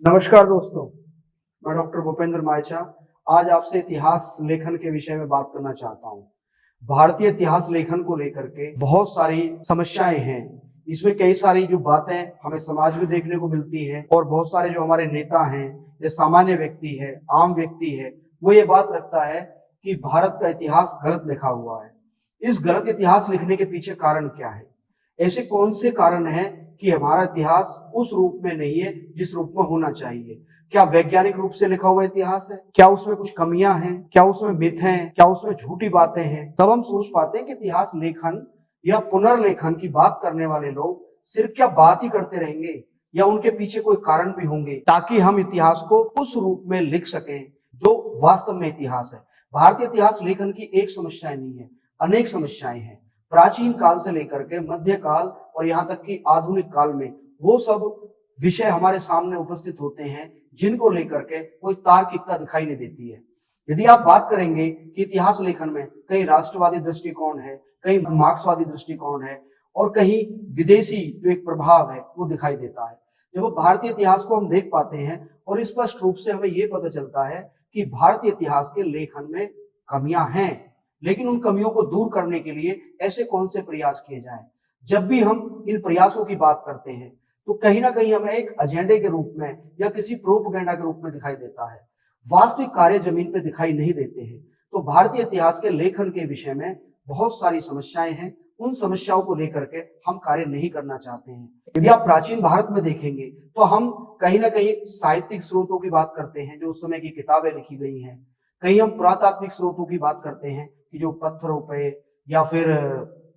नमस्कार दोस्तों, मैं डॉक्टर भूपेंद्र मायचा आज आपसे इतिहास लेखन के विषय में बात करना चाहता हूँ। भारतीय इतिहास लेखन को लेकर के बहुत सारी समस्याएं हैं। इसमें कई सारी जो बातें हमें समाज में देखने को मिलती हैं और बहुत सारे जो हमारे नेता हैं या सामान्य व्यक्ति है, आम व्यक्ति है, वो ये बात रखता है कि भारत का इतिहास गलत लिखा हुआ है। इस गलत इतिहास लिखने के पीछे कारण क्या है? ऐसे कौन से कारण हैं कि हमारा इतिहास उस रूप में नहीं है जिस रूप में होना चाहिए? क्या वैज्ञानिक रूप से लिखा हुआ इतिहास है? क्या उसमें कुछ कमियां हैं? क्या उसमें मिथ हैं? क्या उसमें झूठी बातें हैं? तब हम सोच पाते हैं कि इतिहास लेखन या पुनर्लेखन की बात करने वाले लोग सिर्फ क्या बात ही करते रहेंगे या उनके पीछे कोई कारण भी होंगे ताकि हम इतिहास को उस रूप में लिख सकें जो वास्तव में इतिहास है। भारतीय इतिहास लेखन की एक समस्या नहीं है, अनेक समस्याएं हैं। प्राचीन काल से लेकर के मध्य काल और यहाँ तक कि आधुनिक काल में वो सब विषय हमारे सामने उपस्थित होते हैं जिनको लेकर के कोई तार्किकता दिखाई नहीं देती है। यदि आप बात करेंगे कि इतिहास लेखन में कहीं राष्ट्रवादी दृष्टिकोण है, कहीं मार्क्सवादी दृष्टिकोण है और कहीं विदेशी जो एक प्रभाव है वो दिखाई देता है। जब भारतीय इतिहास को हम देख पाते हैं और स्पष्ट रूप से हमें ये पता चलता है कि भारतीय इतिहास के लेखन में कमियां हैं, लेकिन उन कमियों को दूर करने के लिए ऐसे कौन से प्रयास किए जाएं? जब भी हम इन प्रयासों की बात करते हैं तो कहीं ना कहीं हमें एक एजेंडे के रूप में या किसी प्रोपेगेंडा के रूप में दिखाई देता है। वास्तविक कार्य जमीन पे दिखाई नहीं देते हैं। तो भारतीय इतिहास के लेखन के विषय में बहुत सारी समस्याएं हैं। उन समस्याओं को लेकर के हम कार्य नहीं करना चाहते हैं। यदि आप प्राचीन भारत में देखेंगे तो हम कहीं ना कहीं साहित्यिक स्रोतों की बात करते हैं जो उस समय की किताबें लिखी गई हैं। कहीं हम पुरातात्विक स्रोतों की बात करते हैं कि जो पत्थरों पे या फिर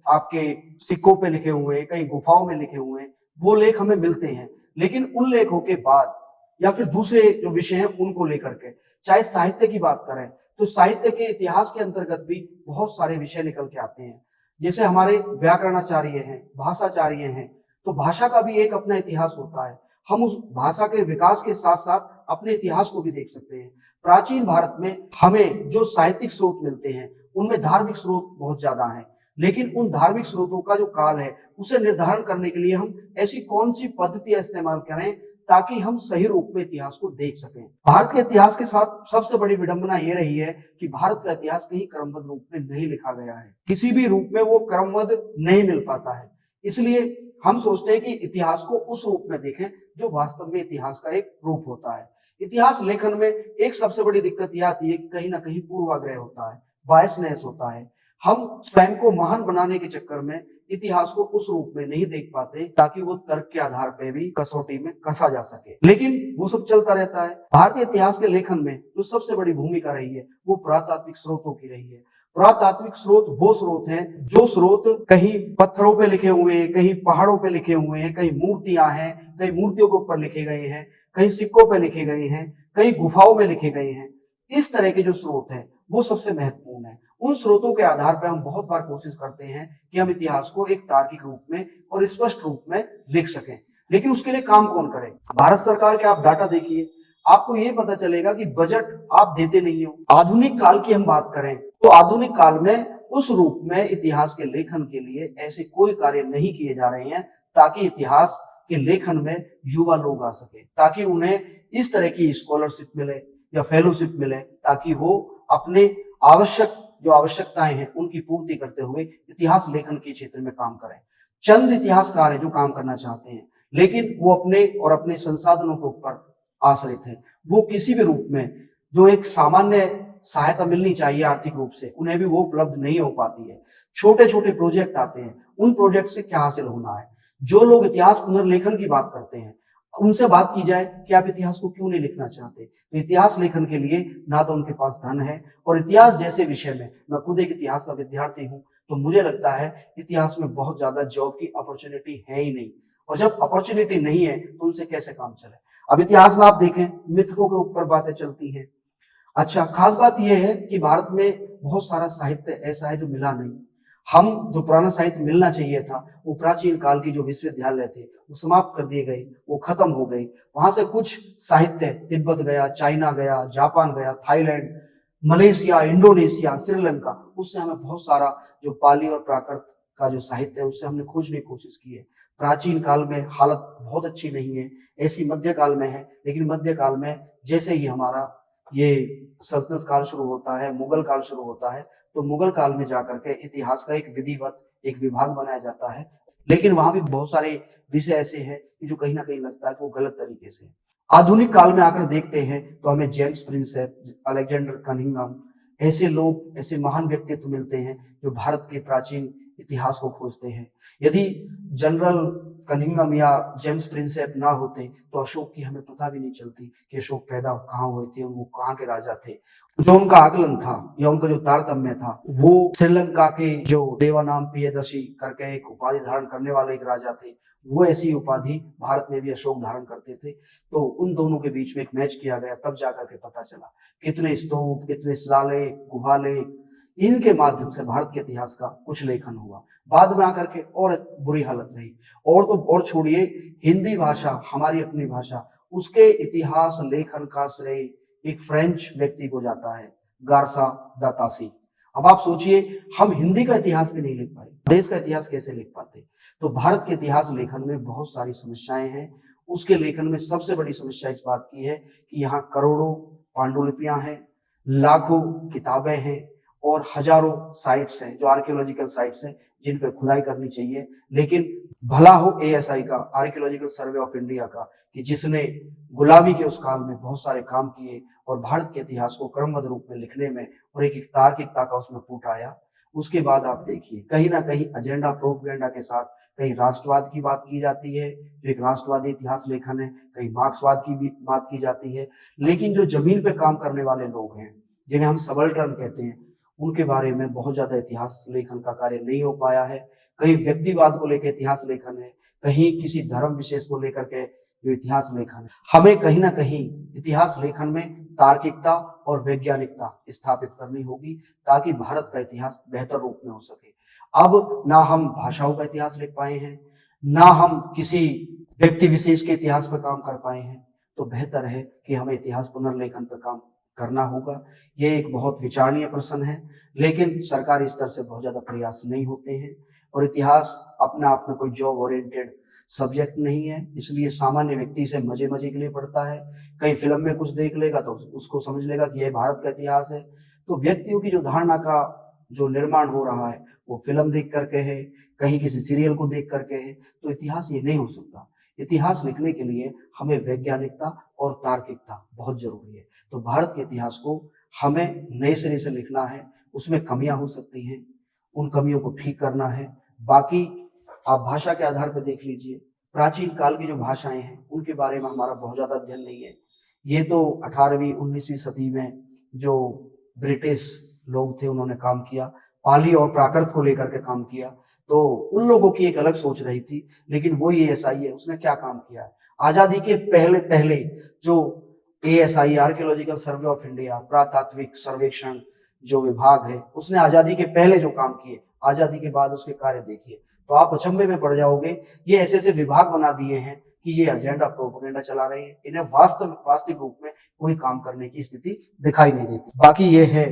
आपके सिक्कों पे लिखे हुए हैं, कहीं गुफाओं में लिखे हुए हैं, वो लेख हमें मिलते हैं। लेकिन उन लेखों के बाद या फिर दूसरे जो विषय हैं उनको लेकर के, चाहे साहित्य की बात करें तो साहित्य के इतिहास के अंतर्गत भी बहुत सारे विषय निकल के आते हैं। जैसे हमारे व्याकरणाचार्य हैं, भाषाचार्य हैं, तो भाषा का भी एक अपना इतिहास होता है। हम उस भाषा के विकास के साथ साथ अपने इतिहास को भी देख सकते हैं। प्राचीन भारत में हमें जो साहित्यिक स्रोत मिलते हैं उनमें धार्मिक स्रोत बहुत ज्यादा हैं, लेकिन उन धार्मिक स्रोतों का जो काल है उसे निर्धारण करने के लिए हम ऐसी कौन सी पद्धतियां इस्तेमाल करें ताकि हम सही रूप में इतिहास को देख सकें। भारत के इतिहास के साथ सबसे बड़ी विडंबना ये रही है कि भारत का इतिहास कहीं क्रमबद्ध रूप में नहीं लिखा गया है। किसी भी रूप में वो क्रमबद्ध नहीं मिल पाता है। इसलिए हम सोचते हैं कि इतिहास को उस रूप में देखें जो वास्तव में इतिहास का एक रूप होता है। इतिहास लेखन में एक सबसे बड़ी दिक्कत यह आती है कि कहीं ना कहीं पूर्वाग्रह होता है, बायसनेस होता है। हम स्वयं को महान बनाने के चक्कर में इतिहास को उस रूप में नहीं देख पाते ताकि वो तर्क के आधार पर भी कसौटी में कसा जा सके, लेकिन वो सब चलता रहता है। भारतीय इतिहास के लेखन में जो सबसे बड़ी भूमिका रही है वो पुरातात्विक स्रोतों की रही है। पुरातात्विक स्रोत वो स्रोत हैं जो स्रोत कहीं पत्थरों पे लिखे हुए हैं, कहीं पहाड़ों पे लिखे हुए हैं, कहीं मूर्तियां हैं, कहीं मूर्तियों के ऊपर लिखे गए हैं, कहीं सिक्कों पे लिखे गए हैं, कहीं गुफाओं में लिखे गए हैं। इस तरह के जो स्रोत हैं वो सबसे महत्वपूर्ण है। उन स्रोतों के आधार पर हम बहुत बार कोशिश करते हैं कि हम इतिहास को एक तार्किक रूप में और स्पष्ट रूप में लिख सकें, लेकिन उसके लिए काम कौन करे? भारत सरकार के आप डाटा देखिए, आपको ये पता चलेगा कि बजट आप देते नहीं हो। आधुनिक काल की हम बात करें तो आधुनिक काल में उस रूप में इतिहास के लेखन के लिए ऐसे कोई कार्य नहीं किए जा रहे हैं ताकि इतिहास के लेखन में युवा लोग आ सके, ताकि उन्हें इस तरह की स्कॉलरशिप मिले या फेलोशिप मिले ताकि वो अपने जो आवश्यकताएं हैं उनकी पूर्ति करते हुए इतिहास लेखन के क्षेत्र में काम करें। चंद इतिहासकार हैं जो काम करना चाहते हैं, लेकिन वो अपने और अपने संसाधनों के ऊपर आश्रित हैं। वो किसी भी रूप में जो एक सामान्य सहायता मिलनी चाहिए आर्थिक रूप से, उन्हें भी वो उपलब्ध नहीं हो पाती है। छोटे छोटे प्रोजेक्ट आते हैं, उन प्रोजेक्ट से क्या हासिल होना है? जो लोग इतिहास पुनर्लेखन की बात करते हैं उनसे बात की जाए कि आप इतिहास को क्यों नहीं लिखना चाहते, तो इतिहास लेखन के लिए ना तो उनके पास धन है, और इतिहास जैसे विषय में मैं खुद एक इतिहास का विद्यार्थी हूं, तो मुझे लगता है इतिहास में बहुत ज्यादा जॉब की अपॉर्चुनिटी है ही नहीं। और जब अपॉर्चुनिटी नहीं है तो उनसे कैसे काम चले? अब इतिहास में आप देखें मिथकों के ऊपर बातें चलती हैं। अच्छा, खास बात यह है कि भारत में बहुत सारा साहित्य ऐसा है जो मिला नहीं। हम जो पुराना साहित्य मिलना चाहिए था वो प्राचीन काल की जो विश्वविद्यालय थे वो समाप्त कर दिए गए, वो खत्म हो गए। वहां से कुछ साहित्य तिब्बत गया, चाइना गया, जापान गया, थाईलैंड, मलेशिया, इंडोनेशिया, श्रीलंका, उससे हमें बहुत सारा जो पाली और प्राकृत का जो साहित्य है उससे हमने खोजने की कोशिश की है। प्राचीन काल में हालत बहुत अच्छी नहीं है, ऐसी मध्य काल में है, लेकिन मध्य काल में जैसे ही हमारा ये सल्तनत काल शुरू होता है, मुगल काल शुरू होता है, तो मुगल काल में जाकर के इतिहास का एक विधिवत एक विभाग बनाया जाता है। लेकिन वहाँ भी बहुत सारे विषय ऐसे हैं कि जो कहीं न कहीं लगता है कि वो गलत तरीके से है। आधुनिक काल में आकर देखते हैं तो हमें जेम्स प्रिंसेप, अलेक्जेंडर कनिंघम ऐसे लोग, ऐसे महान व्यक्तित्व मिलते हैं जो भारत के प्राचीन इतिहास को खोजते हैं। यदि जनरल कनिंघम या जेम्स प्रिंसेप ना होते तो अशोक की हमें पता भी नहीं चलती कि अशोक पैदा कहाँ हुए थे, वो कहाँ के राजा थे। जो उनका आकलन था या उनका जो तारतम्य था वो श्रीलंका के जो देवानाम पियदर्शी करके एक उपाधि धारण करने वाले एक राजा थे, वो ऐसी उपाधि भारत में भी अशोक धारण करते थे। तो उन दोनों के बीच में एक मैच किया गया, तब जाकर के पता चला कितने स्तूप, कितने शिलालेख, गुहालेख, इनके माध्यम से भारत के इतिहास का कुछ लेखन हुआ। बाद में आकर के और बुरी हालत रही। और तो और छोड़िए, हिंदी भाषा हमारी अपनी भाषा, उसके इतिहास लेखन का श्रेय एक फ्रेंच व्यक्ति को जाता है, गारसा दा तासी। अब आप सोचिए, हम हिंदी का इतिहास भी नहीं लिख पाए, देश का इतिहास कैसे लिख पाते। तो भारत के इतिहास लेखन में बहुत सारी समस्याएं हैं। उसके लेखन में सबसे बड़ी समस्या इस बात की है कि यहाँ करोड़ों पांडुलिपियां हैं, लाखों किताबें हैं और हजारों साइट्स हैं जो आर्कियोलॉजिकल साइट्स हैं जिन पे खुदाई करनी चाहिए। लेकिन भला हो एएसआई का, आर्कियोलॉजिकल सर्वे ऑफ इंडिया का, कि जिसने गुलामी के उस काल में बहुत सारे काम किए और भारत के इतिहास को क्रमबद्ध रूप में लिखने में और एक तार्किकता का उसमें फूट आया। उसके बाद आप देखिए, कहीं ना कहीं एजेंडा प्रोपेगेंडा के साथ कहीं राष्ट्रवाद की बात की जाती है जो एक राष्ट्रवादी इतिहास लेखन है, कहीं मार्क्सवाद की भी बात की जाती है। लेकिन जो जमीन पे काम करने वाले लोग हैं, जिन्हें हम सबल्टर्न कहते हैं, उनके बारे में बहुत ज्यादा इतिहास लेखन का कार्य नहीं हो पाया है। कहीं व्यक्तिवाद को लेकर इतिहास लेखन है, कहीं किसी धर्म विशेष को लेकर के जो इतिहास लेखन है। हमें कहीं ना कहीं इतिहास लेखन में तार्किकता और वैज्ञानिकता स्थापित करनी होगी ताकि भारत का इतिहास बेहतर रूप में हो सके। अब ना हम भाषाओं का इतिहास लिख पाए हैं, ना हम किसी व्यक्ति विशेष के इतिहास पर काम कर पाए हैं, तो बेहतर है कि हमें इतिहास पुनर्लेखन पर काम करना होगा। ये एक बहुत विचारणीय प्रश्न है, लेकिन सरकारी स्तर से बहुत ज्यादा प्रयास नहीं होते हैं। और इतिहास अपना आप में कोई जॉब ओरिएंटेड सब्जेक्ट नहीं है, इसलिए सामान्य व्यक्ति इसे मजे मजे के लिए पढ़ता है। कहीं फिल्म में कुछ देख लेगा तो उसको समझ लेगा कि यह भारत का इतिहास है। तो व्यक्तियों की जो धारणा का जो निर्माण हो रहा है वो फिल्म देख करके है, कहीं किसी सीरियल को देख करके है। तो इतिहास ये नहीं हो सकता। इतिहास लिखने के लिए हमें वैज्ञानिकता और तार्किकता बहुत जरूरी है। तो भारत के इतिहास को हमें नए सिरे से लिखना है, उसमें कमियां हो सकती हैं, उन कमियों को ठीक करना है। बाकी आप भाषा के आधार पर देख लीजिए, प्राचीन काल की जो भाषाएं हैं उनके बारे में हमारा बहुत ज्यादा अध्ययन नहीं है। ये तो 18वीं 19वीं सदी में जो ब्रिटिश लोग थे उन्होंने काम किया, पाली और प्राकृत को लेकर के काम किया। तो उन लोगों की एक अलग सोच रही थी, लेकिन वो एएसआई है, उसने क्या काम किया है। आजादी के पहले पहले जो ASI, archaeological survey of India, पुरातात्विक सर्वेक्षण जो विभाग है, उसने आजादी के पहले जो काम किए, आजादी के बाद उसके कार्य देखिए तो आप अचंभे में पड़ जाओगे। ये ऐसे ऐसे विभाग बना दिए हैं कि ये एजेंडा प्रोपेगेंडा चला रहे हैं, इन्हें वास्तविक रूप में कोई काम करने की स्थिति दिखाई नहीं देती। बाकी ये है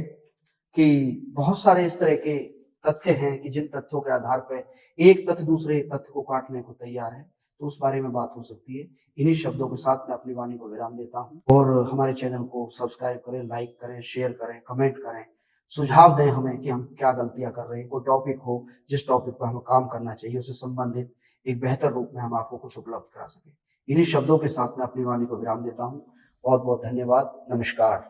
कि बहुत सारे इस तरह के तथ्य हैं कि जिन तथ्यों के आधार पर एक तथ्य दूसरे तथ्य को काटने को तैयार है, तो उस बारे में बात हो सकती है। इन्हीं शब्दों के साथ मैं अपनी वाणी को विराम देता हूँ और हमारे चैनल को सब्सक्राइब करें, लाइक करें, शेयर करें, कमेंट करें, सुझाव दें हमें कि हम क्या गलतियां कर रहे हैं। कोई टॉपिक हो जिस टॉपिक पर हमें काम करना चाहिए, उससे संबंधित एक बेहतर रूप में हम आपको कुछ उपलब्ध करा सकें। इन्हीं शब्दों के साथ मैं अपनी वाणी को विराम देता हूँ। बहुत बहुत धन्यवाद। नमस्कार।